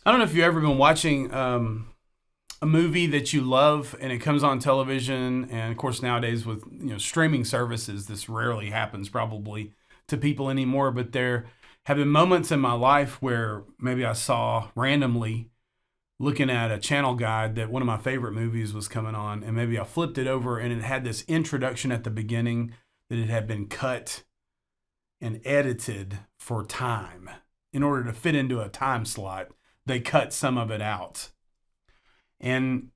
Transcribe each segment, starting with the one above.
I don't know if you've ever been watching a movie that you love and it comes on television, and of course nowadays with streaming services, this rarely happens probably to people anymore. But there have been moments in my life where maybe I saw randomly looking at a channel guide that one of my favorite movies was coming on, and maybe I flipped it over and it had this introduction at the beginning that it had been cut and edited for time in order to fit into a time slot. They cut some of it out. And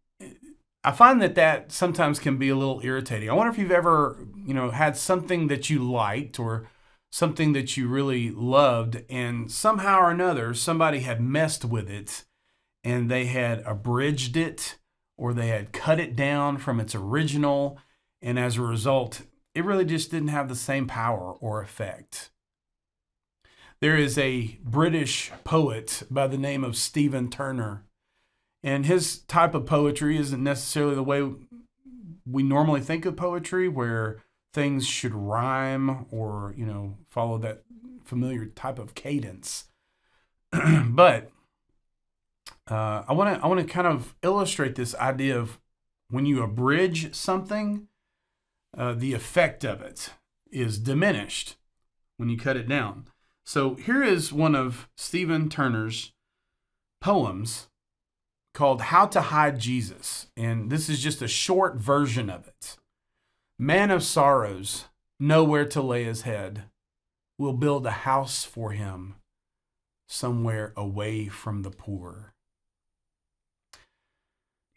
I find that sometimes can be a little irritating. I wonder if you've ever, had something that you liked or something that you really loved, and somehow or another somebody had messed with it and they had abridged it or they had cut it down from its original, and as a result, it really just didn't have the same power or effect. There is a British poet by the name of Stephen Turner, and his type of poetry isn't necessarily the way we normally think of poetry, where things should rhyme or, follow that familiar type of cadence. But I want to kind of illustrate this idea of when you abridge something, the effect of it is diminished when you cut it down. So here is one of Stephen Turner's poems called How to Hide Jesus. And this is just a short version of it. Man of sorrows, nowhere to lay his head. We'll build a house for him somewhere away from the poor.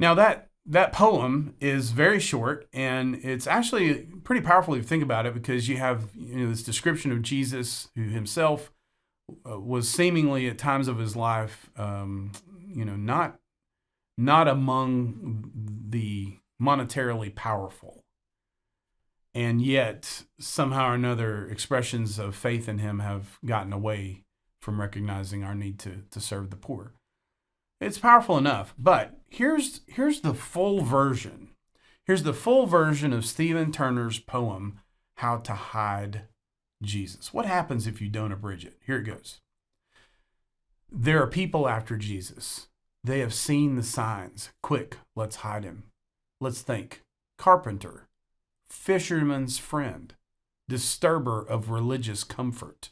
Now that poem is very short, and it's actually pretty powerful if you think about it, because you have this description of Jesus, who himself was seemingly at times of his life, not among the monetarily powerful, and yet somehow or another expressions of faith in him have gotten away from recognizing our need to serve the poor. It's powerful enough, but here's the full version. Here's the full version of Stephen Turner's poem, How to Hide Jesus. What happens if you don't abridge it? Here it goes. There are people after Jesus. They have seen the signs. Quick, let's hide him. Let's think. Carpenter, fisherman's friend, disturber of religious comfort.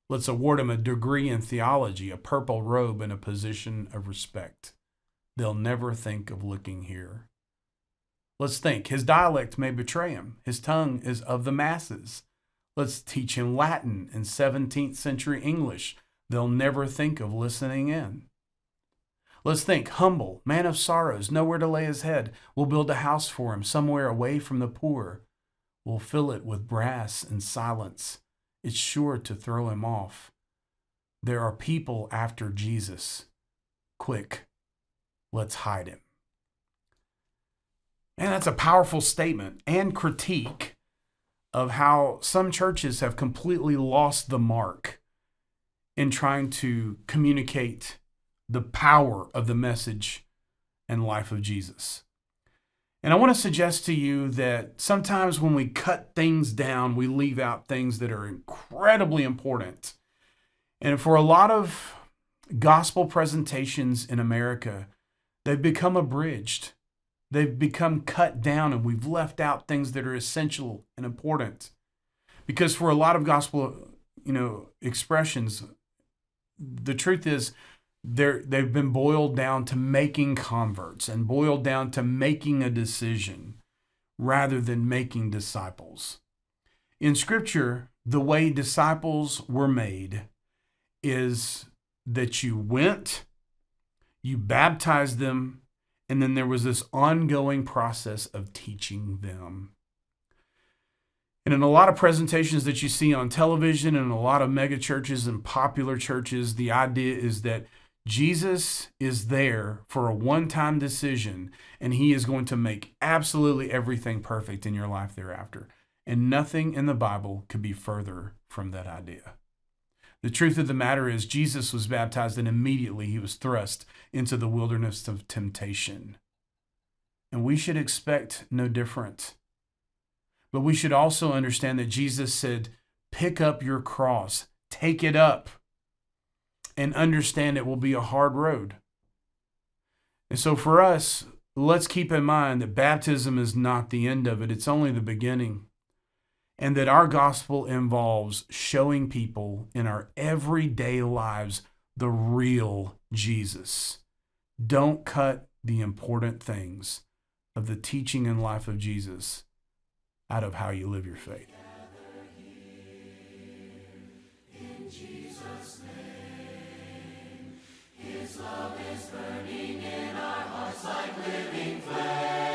Let's award him a degree in theology, a purple robe, and a position of respect. They'll never think of looking here. Let's think. His dialect may betray him. His tongue is of the masses. Let's teach him Latin and 17th century English. They'll never think of listening in. Let's think. Humble, man of sorrows, nowhere to lay his head. We'll build a house for him somewhere away from the poor. We'll fill it with brass and silence. It's sure to throw him off. There are people after Jesus. Quick, let's hide him. And that's a powerful statement and critique of how some churches have completely lost the mark in trying to communicate the power of the message and life of Jesus. And I want to suggest to you that sometimes when we cut things down, we leave out things that are incredibly important. And for a lot of gospel presentations in America, they've become abridged. They've become cut down, and we've left out things that are essential and important. Because for a lot of gospel, expressions, the truth is they've been boiled down to making converts and boiled down to making a decision rather than making disciples. In Scripture, the way disciples were made is that you went, you baptized them, and then there was this ongoing process of teaching them. And in a lot of presentations that you see on television and a lot of mega churches and popular churches, the idea is that Jesus is there for a one-time decision, and he is going to make absolutely everything perfect in your life thereafter. And nothing in the Bible could be further from that idea. The truth of the matter is Jesus was baptized, and immediately he was thrust into the wilderness of temptation. And we should expect no different. But we should also understand that Jesus said, pick up your cross, take it up. and understand it will be a hard road. And so for us, let's keep in mind that baptism is not the end of it. It's only the beginning. And that our gospel involves showing people in our everyday lives the real Jesus. Don't cut the important things of the teaching and life of Jesus out of how you live your faith. In Jesus' name, His love is burning in our hearts like living flame.